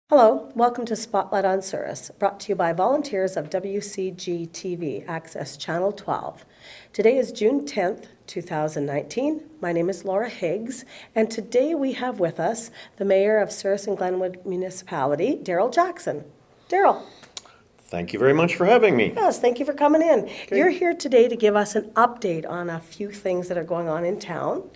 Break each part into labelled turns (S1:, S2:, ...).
S1: Hello, welcome to Spotlight on Souris, brought to you by volunteers of WCG-TV, Access Channel 12. Today is June 10th, 2019. My name is Laura Higgs, and today we have with us the Mayor of Souris and Glenwood Municipality, Darryl Jackson. Darryl.
S2: Thank you very much for having me.
S1: Yes, thank you for coming in.
S2: Okay.
S1: You're here today to give us an update on a few things that are going on in town.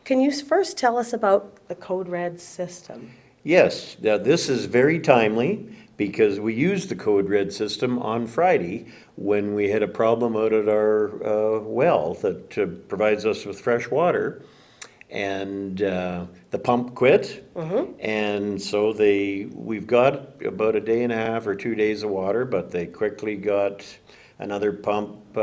S1: Can you first tell us about the Code Red system?
S2: Yes, this is very timely because we used the Code Red system on Friday when we had a problem out at our well that provides us with fresh water. And the pump quit, and so we've got about a day and a half or 2 days of water, but they quickly got another pump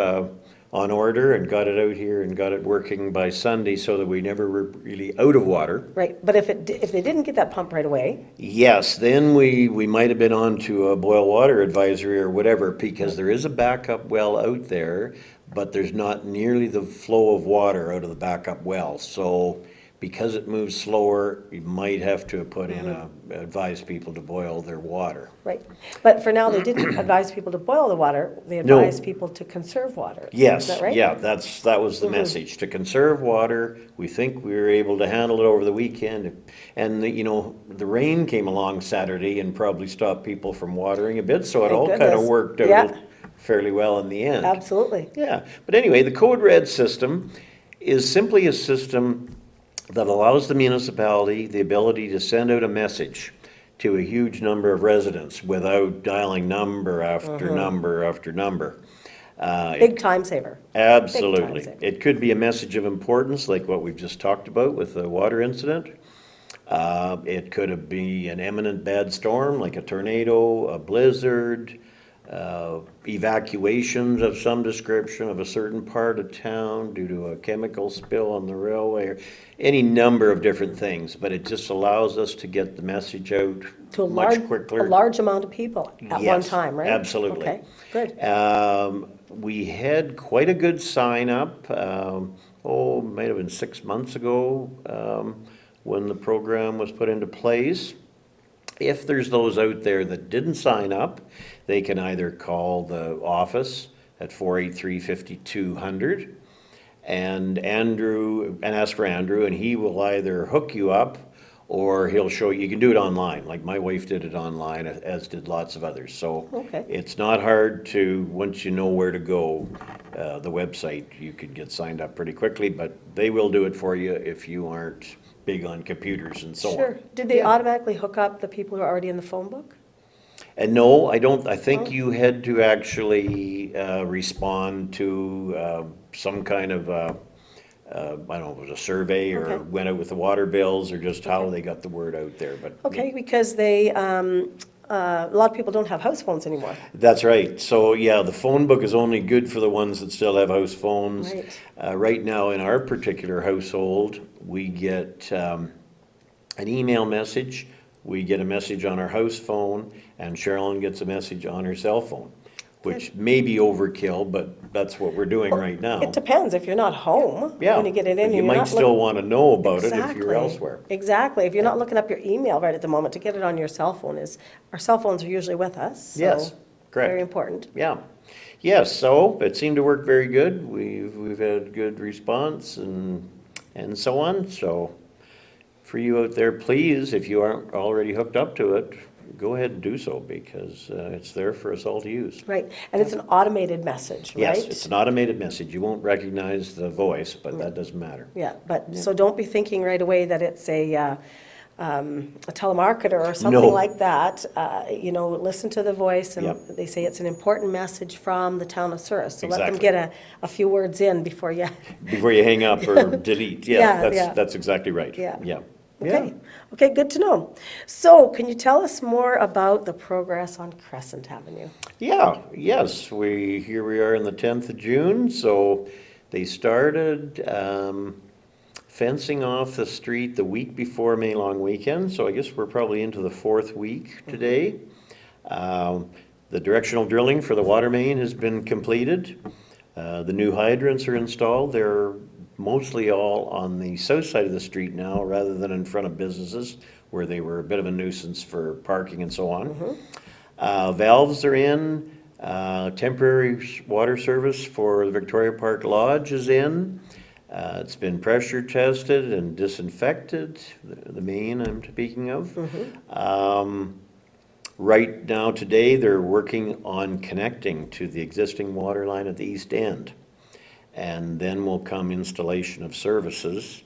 S2: on order and got it out here and got it working by Sunday so that we never were really out of water.
S1: Right, but if they didn't get that pump right away?
S2: Yes, then we might have been on to a boil water advisory or whatever, because there is a backup well out there, but there's not nearly the flow of water out of the backup well. So because it moves slower, you might have to put in advise people to boil their water.
S1: Right, but for now, they didn't advise people to boil the water, they
S2: No.
S1: advised people to conserve water.
S2: Yes,
S1: Is that right?
S2: yeah, that was the message, to conserve water. We think we were able to handle it over the weekend. And, the rain came along Saturday and probably stopped people from watering a bit, so it
S1: Thank
S2: all kind
S1: goodness.
S2: of worked out
S1: Yeah.
S2: fairly well in the end.
S1: Absolutely.
S2: Yeah, but anyway, the Code Red system is simply a system that allows the municipality the ability to send out a message to a huge number of residents without dialing number after number after number.
S1: Big time saver.
S2: Absolutely.
S1: Big time saver.
S2: It could be a message of importance, like what we've just talked about with the water incident. It could be an imminent bad storm, like a tornado, a blizzard, evacuations of some description of a certain part of town due to a chemical spill on the railway, or any number of different things. But it just allows us to get the message out
S1: To a
S2: much quicker.
S1: large amount of people at one
S2: Yes,
S1: time, right?
S2: absolutely.
S1: Okay, good.
S2: We had quite a good sign up, might have been 6 months ago, when the program was put into place. If there's those out there that didn't sign up, they can either call the office at 483-5200 and ask for Andrew, and he will either hook you up or he'll show you. You can do it online, like my wife did it online, as did lots of others. So
S1: Okay.
S2: it's not hard to, once you know where to go, the website, you could get signed up pretty quickly, but they will do it for you if you aren't big on computers and so on.
S1: Sure. Did they automatically hook up the people who are already in the phone book?
S2: And no, I don't, I think you had to actually respond to some kind of, I don't know, it was a survey or
S1: Okay.
S2: went out with the water bills, or just how they got the word out there, but.
S1: Okay, because a lot of people don't have house phones anymore.
S2: That's right. So, yeah, the phone book is only good for the ones that still have house phones.
S1: Right.
S2: Right now, in our particular household, we get an email message, we get a message on our house phone, and Sherilyn gets a message on her cell phone, which may be overkill, but that's what we're doing right now.
S1: It depends, if you're not home,
S2: Yeah,
S1: when you get it in,
S2: but
S1: and
S2: you
S1: you're
S2: might
S1: not
S2: still want to know about it if
S1: Exactly.
S2: you're elsewhere.
S1: Exactly, if you're not looking up your email right at the moment, to get it on your cell phone our cell phones are usually with us, so.
S2: Yes, correct.
S1: Very important.
S2: Yeah. Yes, so it seemed to work very good. We've had good response and so on. So for you out there, please, if you aren't already hooked up to it, go ahead and do so, because it's there for us all to use.
S1: Right, and it's an automated message, right?
S2: Yes, it's an automated message. You won't recognize the voice, but that doesn't matter.
S1: Yeah, but, so don't be thinking right away that it's a telemarketer or something
S2: No.
S1: like that. Listen to the voice, and
S2: Yep.
S1: they say it's an important message from the town of Souris. So let them
S2: Exactly.
S1: get a few words in before you,
S2: Before you hang up or delete.
S1: Yeah, yeah.
S2: That's exactly right.
S1: Yeah.
S2: Yeah.
S1: okay. Okay, good to know. So can you tell us more about the progress on Crescent Avenue?
S2: Yeah, yes, here we are in the 10th of June, so they started fencing off the street the week before May Long Weekend, so I guess we're probably into the 4th week today. The directional drilling for the water main has been completed. The new hydrants are installed. They're mostly all on the south side of the street now, rather than in front of businesses, where they were a bit of a nuisance for parking and so on. Valves are in, temporary water service for the Victoria Park Lodge is in. It's been pressure tested and disinfected, the main I'm speaking of. Right now, today, they're working on connecting to the existing water line at the east end. And then will come installation of services.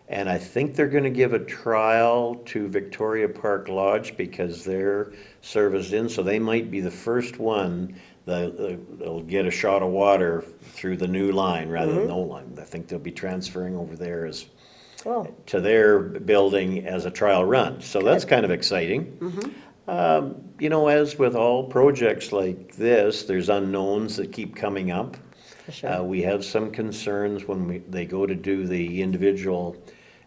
S2: And I think they're gonna give a trial to Victoria Park Lodge because they're serviced in, so they might be the first one they'll get a shot of water through the new line rather than the old line. I think they'll be transferring over there
S1: Oh,
S2: to their building as a trial run. So that's kind of exciting. You know, as with all projects like this, there's unknowns that keep coming up.
S1: for sure.
S2: We have some concerns when they go to do the individual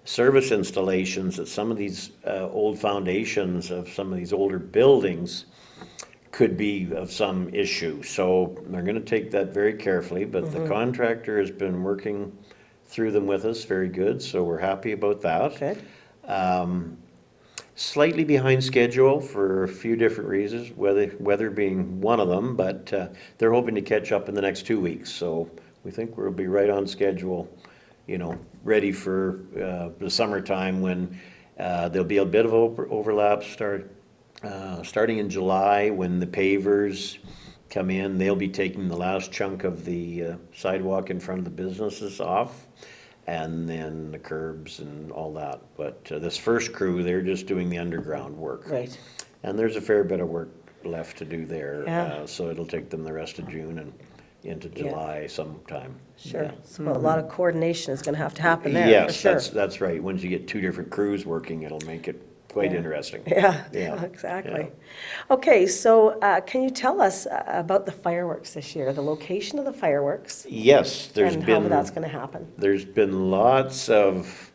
S2: service installations, that some of these old foundations of some of these older buildings could be of some issue. So they're gonna take that very carefully, but the contractor has been working through them with us very good, so we're happy about that.
S1: Good.
S2: Slightly behind schedule for a few different reasons, weather being one of them, but they're hoping to catch up in the next 2 weeks. So we think we'll be right on schedule, you know, ready for the summertime when there'll be a bit of overlap starting in July when the pavers come in. They'll be taking the last chunk of the sidewalk in front of the businesses off, and then the curbs and all that. But this first crew, they're just doing the underground work.
S1: Right.
S2: And there's a fair bit of work left to do there.
S1: Yeah.
S2: So it'll take them the rest of June and into July sometime.
S1: Sure.
S2: Yeah.
S1: So a lot of coordination is going to have to happen there, for
S2: Yes,
S1: sure.
S2: that's right. Once you get two different crews working, it'll make it quite interesting.
S1: Yeah,
S2: Yeah,
S1: exactly. Okay, so can you tell us about the fireworks this year, the location of the fireworks?
S2: Yes,
S1: And how that's going to happen?
S2: there's been lots of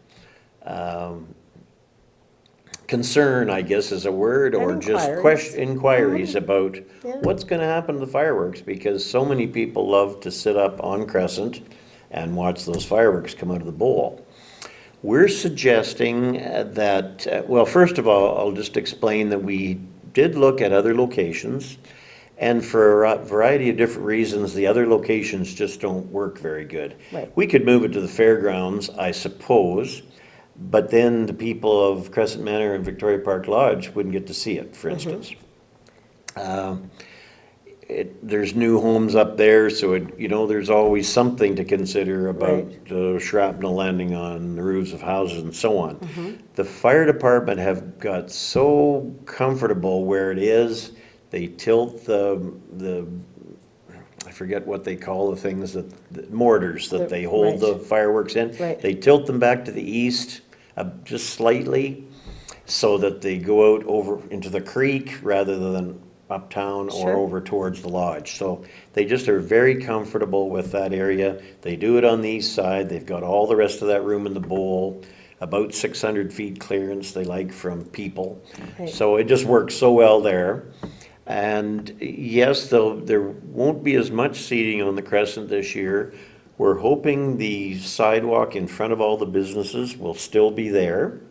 S2: concern, I guess is a word, or
S1: And
S2: just
S1: inquiries.
S2: inquiries about
S1: Yeah.
S2: what's gonna happen to the fireworks, because so many people love to sit up on Crescent and watch those fireworks come out of the bowl. We're suggesting that, well, first of all, I'll just explain that we did look at other locations, and for a variety of different reasons, the other locations just don't work very good.
S1: Right.
S2: We could move it to the fairgrounds, I suppose, but then the people of Crescent Manor and Victoria Park Lodge wouldn't get to see it, for instance. There's new homes up there, so you know, there's always something to consider about shrapnel landing on the roofs of houses and so on. The fire department have got so comfortable where it is, they tilt the I forget what they call the things the mortars that they hold the fireworks in.
S1: Right.
S2: They tilt them back to the east, just slightly, so that they go out over into the creek rather than uptown or over towards the lodge. So they just are very comfortable with that area. They do it on the east side. They've got all the rest of that room in the bowl, about 600 feet clearance they like from people.
S1: Right.
S2: So it just works so well there. And yes, there won't be as much seating on the Crescent this year. We're hoping the sidewalk in front of all the businesses will still be there.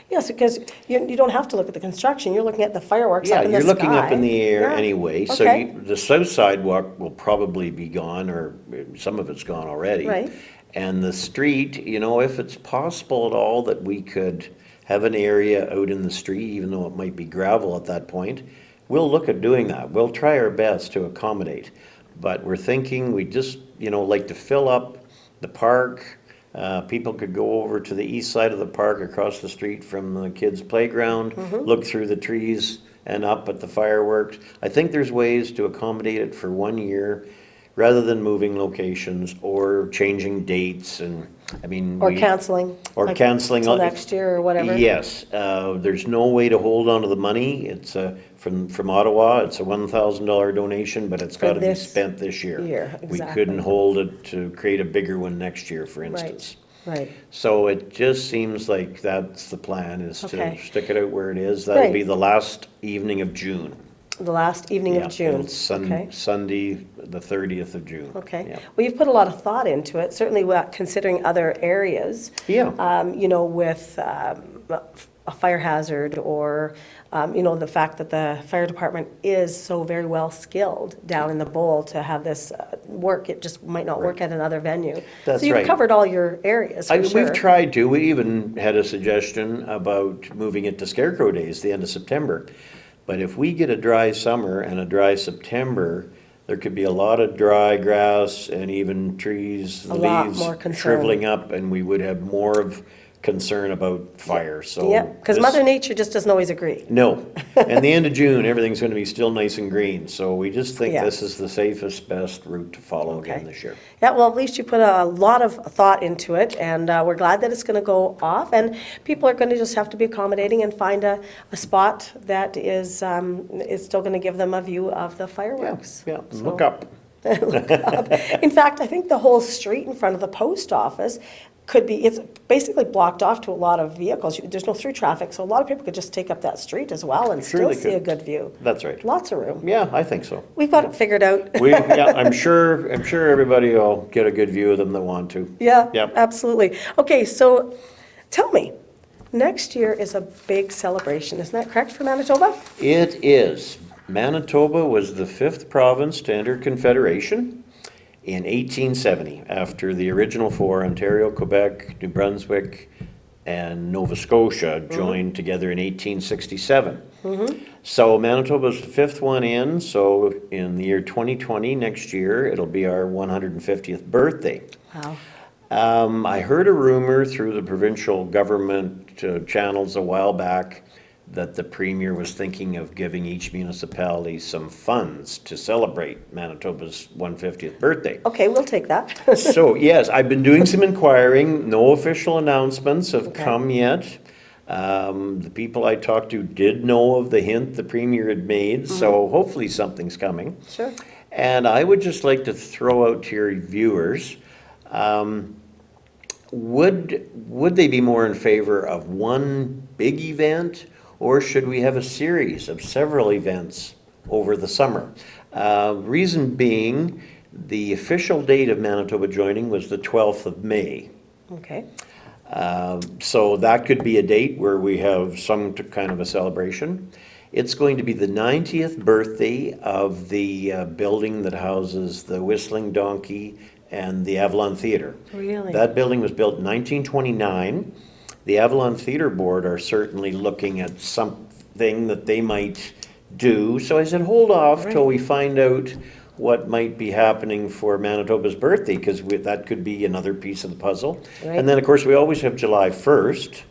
S1: Yes, because you don't have to look at the construction, you're looking at the fireworks up in the
S2: Yeah,
S1: sky.
S2: you're looking up in the air
S1: Yeah.
S2: anyway, so
S1: Okay.
S2: the south sidewalk will probably be gone, or some of it's gone already.
S1: Right.
S2: And the street, you know, if it's possible at all that we could have an area out in the street, even though it might be gravel at that point, we'll look at doing that. We'll try our best to accommodate. But we're thinking we just, you know, like to fill up the park. People could go over to the east side of the park across the street from the kids' playground, look through the trees and up at the fireworks. I think there's ways to accommodate it for 1 year rather than moving locations or changing dates, and, I mean.
S1: Or canceling.
S2: Or
S1: like,
S2: canceling.
S1: Till next year or whatever.
S2: Yes, there's no way to hold on to the money. It's from Ottawa, it's a $1,000 donation, but it's gotta be
S1: this
S2: spent this year. We
S1: exactly.
S2: couldn't hold it to create a bigger one next year, for instance.
S1: Right.
S2: So it just seems like that's the plan, is to
S1: Okay.
S2: stick it out where it is. That'll
S1: Right.
S2: be the last evening of June.
S1: The last evening
S2: Yeah,
S1: of June.
S2: it's
S1: Okay.
S2: Sunday, the 30th of June.
S1: Okay.
S2: Yeah.
S1: Well, you've put a lot of thought into it, certainly considering other areas.
S2: Yeah.
S1: You know, with a fire hazard or, you know, the fact that the fire department is so very well skilled down in the bowl to have this work. It just might not work at another venue.
S2: That's
S1: so you've
S2: right.
S1: covered all your areas, for sure.
S2: We've tried to. We even had a suggestion about moving it to Scarecrow Days, the end of September. But if we get a dry summer and a dry September, there could be a lot of dry grass and even trees,
S1: A lot
S2: leaves
S1: more concern.
S2: shriveling up, and we would have more of concern about fire, so.
S1: Yeah, because
S2: this-
S1: Mother Nature just doesn't always agree.
S2: No, and the end of June, everything's gonna be still nice and green, so we just think
S1: Yeah.
S2: this is the safest, best route to follow again
S1: Okay.
S2: this year.
S1: Yeah, well, at least you put a lot of thought into it, and we're glad that it's going to go off. And people are going to just have to be accommodating and find a spot that is still going to give them a view of the
S2: Yeah,
S1: fireworks.
S2: yeah,
S1: So-
S2: look up.
S1: In fact, I think the whole street in front of the post office it's basically blocked off to a lot of vehicles. There's no through traffic, so a lot of people could just take up that street as well and
S2: Sure
S1: still
S2: they
S1: see a
S2: could.
S1: good view.
S2: That's right.
S1: Lots of room.
S2: Yeah, I think so.
S1: We've got it figured out.
S2: Yeah, I'm sure everybody will get a good view of them that want to.
S1: Yeah,
S2: Yep.
S1: absolutely. Okay, so tell me, next year is a big celebration, isn't that correct for Manitoba?
S2: It is. Manitoba was the 5th province to enter Confederation in 1870, after the original 4, Ontario, Quebec, New Brunswick, and Nova Scotia joined together in 1867. So Manitoba's the 5th one in, so in the year 2020, next year, it'll be our 150th birthday.
S1: Wow.
S2: I heard a rumor through the provincial government channels a while back that the premier was thinking of giving each municipality some funds to celebrate Manitoba's 150th birthday.
S1: Okay, we'll take that.
S2: So, yes, I've been doing some inquiring. No official announcements have
S1: Okay.
S2: come yet. The people I talked to did know of the hint the premier had made, so hopefully something's coming.
S1: Sure.
S2: And I would just like to throw out to your viewers, would they be more in favor of one big event, or should we have a series of several events over the summer? Reason being, the official date of Manitoba joining was the 12th of May.
S1: Okay.
S2: So that could be a date where we have some kind of a celebration. It's going to be the 90th birthday of the building that houses the Whistling Donkey and the Avalon Theatre.
S1: Really?
S2: That building was built in 1929. The Avalon Theatre Board are certainly looking at something that they might do. So I said, hold off till we find out what might be happening for Manitoba's birthday, because that could be another piece of the puzzle.
S1: Right.
S2: And then, of course, we always have July 1st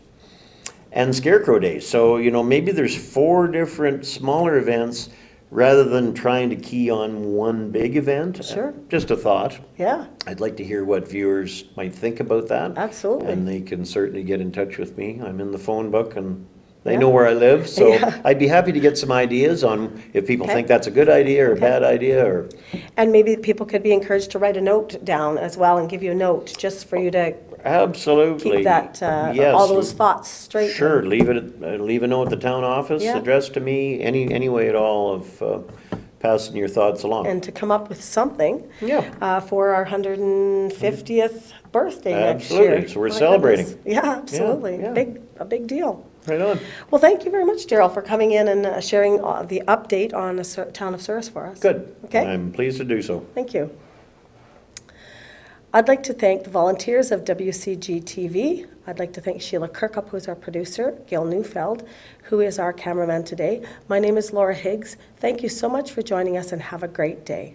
S2: and Scarecrow Days. So, maybe there's 4 different smaller events rather than trying to key on one big event.
S1: Sure.
S2: Just a thought.
S1: Yeah,
S2: I'd like to hear what viewers might think about that.
S1: Absolutely.
S2: And they can certainly get in touch with me. I'm in the phone book and they
S1: Yeah.
S2: know where I live. So
S1: Yeah.
S2: I'd be happy to get some ideas on if people
S1: Okay.
S2: think that's a good idea or a bad idea, or,
S1: and maybe people could be encouraged to write a note down as well and give you a note, just for you to
S2: absolutely.
S1: keep that,
S2: Yes.
S1: all those thoughts straight.
S2: Sure, leave a note at the town office,
S1: Yeah.
S2: addressed to me, any way at all of passing your thoughts along.
S1: And to come up with something
S2: Yeah.
S1: for our 150th birthday next year.
S2: Absolutely. So we're
S1: My
S2: celebrating.
S1: goodness. Yeah, absolutely.
S2: yeah.
S1: A big deal.
S2: Right on.
S1: Well, thank you very much, Darryl, for coming in and sharing the update on the town of Souris for us.
S2: Good.
S1: Okay.
S2: I'm pleased to do so.
S1: Thank you. I'd like to thank the volunteers of WCG-TV. I'd like to thank Sheila Kirkup, who's our producer, Gail Neufeld, who is our cameraman today. My name is Laura Higgs. Thank you so much for joining us, and have a great day.